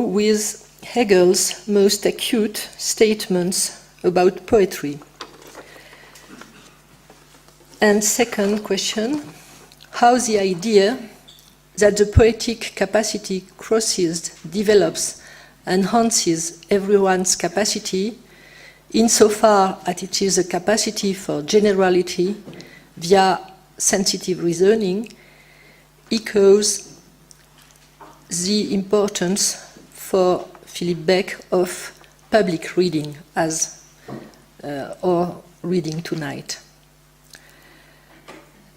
with Hegel's most acute statements about poetry. And second question, how the idea that the poetic capacity crosses, develops, enhances everyone's capacity, insofar as it is a capacity for generality via sensitive reasoning, echoes the importance for Philip Beck of public reading as our reading tonight.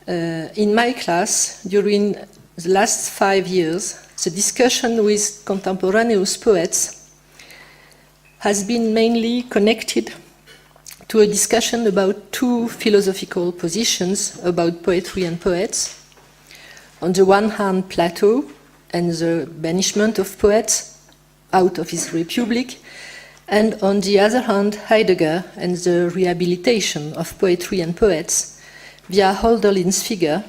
In my class, during the last 5 years, the discussion with contemporaneous poets has been mainly connected to a discussion about two philosophical positions about poetry and poets. On the one hand, Plato and the banishment of poets out of his Republic, and on the other hand, Heidegger and the rehabilitation of poetry and poets via Hölderlin's figure,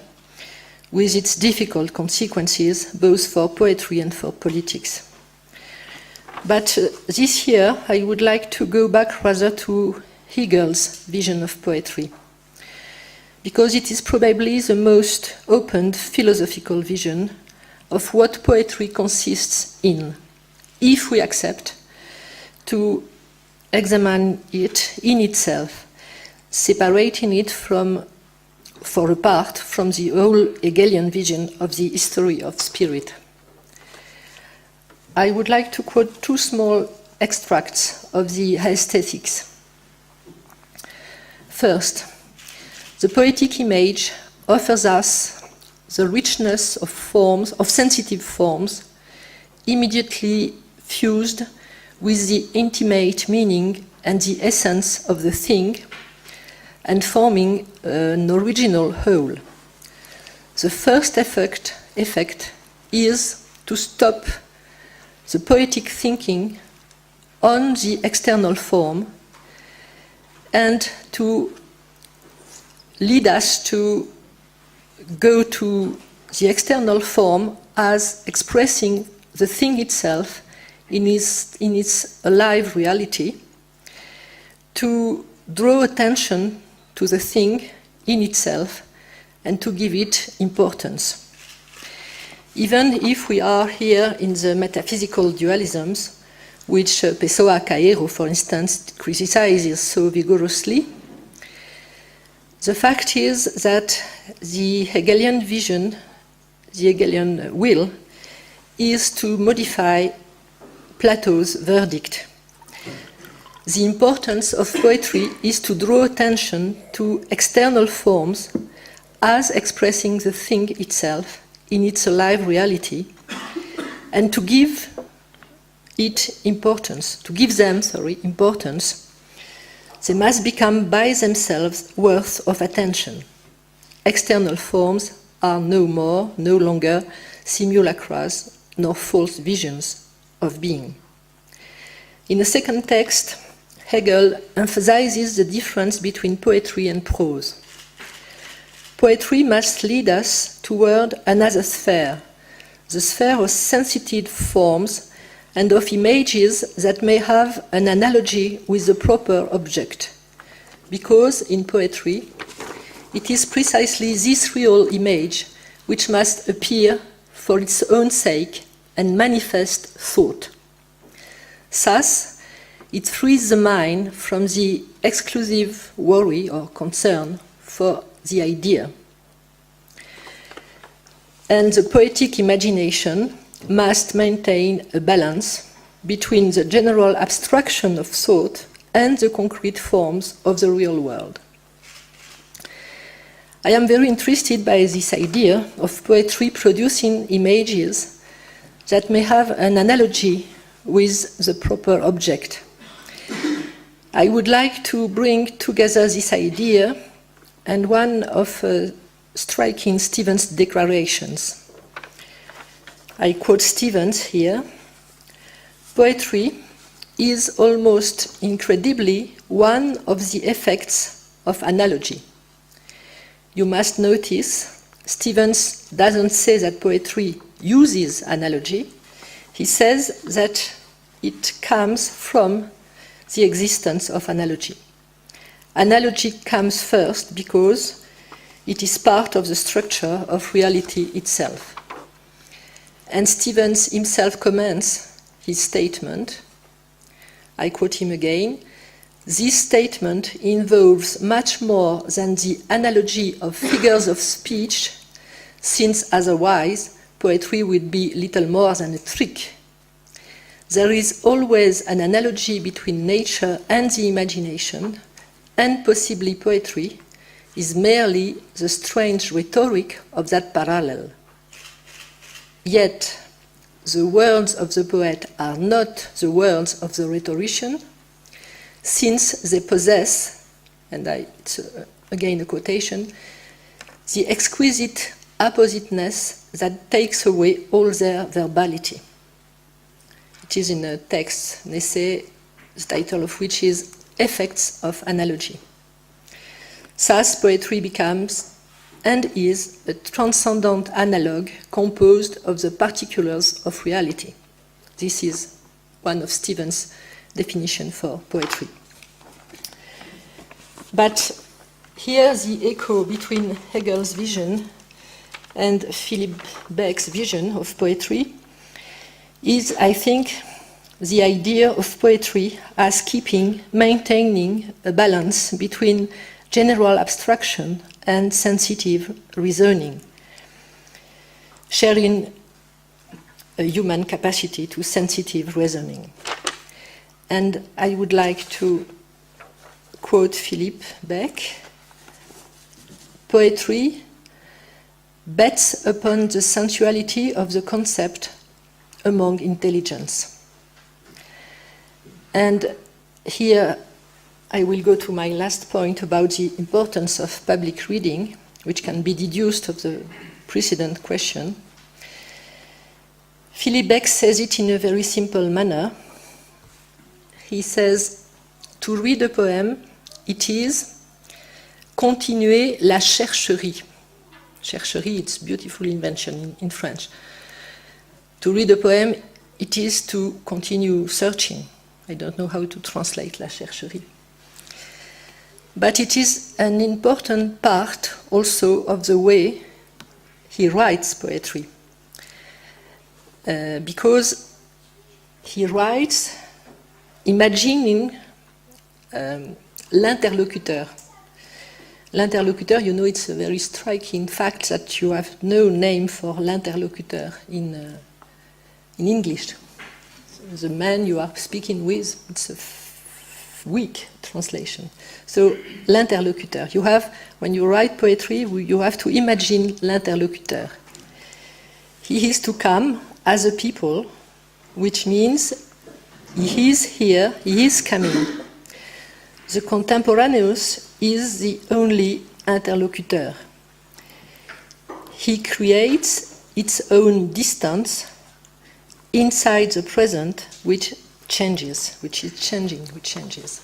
with its difficult consequences both for poetry and for politics. But this year I would like to go back rather to Hegel's vision of poetry, because it is probably the most opened philosophical vision of what poetry consists in, if we accept to examine it in itself, separating it for a part from the whole Hegelian vision of the history of spirit. I would like to quote two small extracts of the aesthetics. First, the poetic image offers us the richness of forms, of sensitive forms, immediately fused with the intimate meaning and the essence of the thing, and forming an original whole. The first effect is to stop the poetic thinking on the external form and to lead us to go to the external form as expressing the thing itself in its alive reality, to draw attention to the thing in itself and to give it importance. Even if we are here in the metaphysical dualisms, which Pessoa Caeiro, for instance, criticizes so vigorously, the fact is that the Hegelian vision, the Hegelian will, is to modify Plato's verdict. The importance of poetry is to draw attention to external forms as expressing the thing itself in its alive reality, and to give it importance, to give them, importance. They must become by themselves worth of attention. External forms are no longer simulacras nor false visions of being. In a second text, Hegel emphasizes the difference between poetry and prose. Poetry must lead us toward another sphere, the sphere of sensitive forms and of images that may have an analogy with the proper object, because in poetry it is precisely this real image which must appear for its own sake and manifest thought. Thus, it frees the mind from the exclusive worry or concern for the idea. And the poetic imagination must maintain a balance between the general abstraction of thought and the concrete forms of the real world. I am very interested by this idea of poetry producing images that may have an analogy with the proper object. I would like to bring together this idea and one of striking Stevens' declarations. I quote Stevens here: "Poetry is almost incredibly one of the effects of analogy." You must notice Stevens doesn't say that poetry uses analogy, He says that it comes from the existence of analogy. Analogy comes first because it is part of the structure of reality itself. And Stevens himself comments his statement. I quote him again. This statement involves much more than the analogy of figures of speech, since otherwise poetry would be little more than a trick. There is always an analogy between nature and the imagination, and possibly poetry is merely the strange rhetoric of that parallel. Yet, the words of the poet are not the words of the rhetorician, since they possess, and it's again a quotation, the exquisite appositeness that takes away all their verbality. It is in a text, an essay, the title of which is Effects of Analogy. Thus, poetry becomes and is a transcendent analogue composed of the particulars of reality. This is one of Stevens' definition for poetry. But here the echo between Hegel's vision and Philip Beck's vision of poetry is, I think, the idea of poetry as maintaining a balance between general abstraction and sensitive reasoning, sharing a human capacity to sensitive reasoning. And I would like to quote Philip Beck. Poetry bets upon the sensuality of the concept among intelligence. And here I will go to my last point about the importance of public reading, which can be deduced of the precedent question. Philip Beck says it in a very simple manner. He says, to read a poem, it is continuer la chercherie. Chercherie, it's a beautiful invention in French. To read a poem, it is to continue searching. I don't know how to translate la chercherie. But it is an important part also of the way he writes poetry. Because he writes imagining l'interlocuteur. L'interlocuteur, you know, it's a very striking fact that you have no name for l'interlocuteur in English. The man you are speaking with, it's a weak translation. So, l'interlocuteur. You have, when you write poetry, you have to imagine l'interlocuteur. He is to come as a people, which means he is here, he is coming. The contemporaneous is the only interlocuteur. He creates its own distance inside the present, which changes, which is changing, which changes.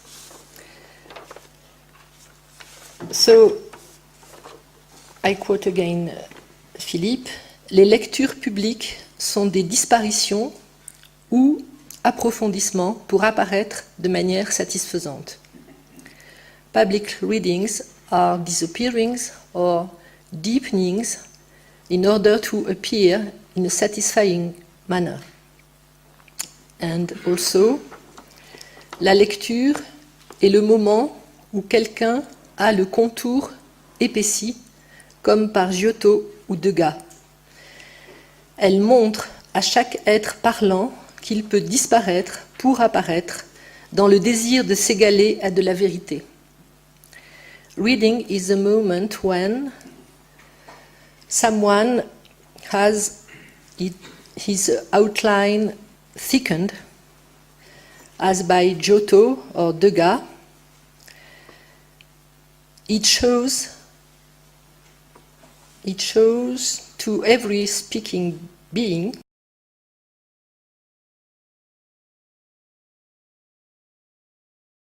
So, I quote again Philippe, les lectures publiques sont des disparitions ou approfondissements pour apparaître de manière satisfaisante. Public readings are disappearings or deepenings in order to appear in a satisfying manner. And also, la lecture est le moment où quelqu'un a le contour épaissi, comme par Giotto ou Degas. Elle montre à chaque être parlant qu'il peut disparaître pour apparaître dans le désir de s'égaler à de la vérité. Reading is the moment when someone has his outline thickened, as by Giotto or Degas. It shows to every speaking being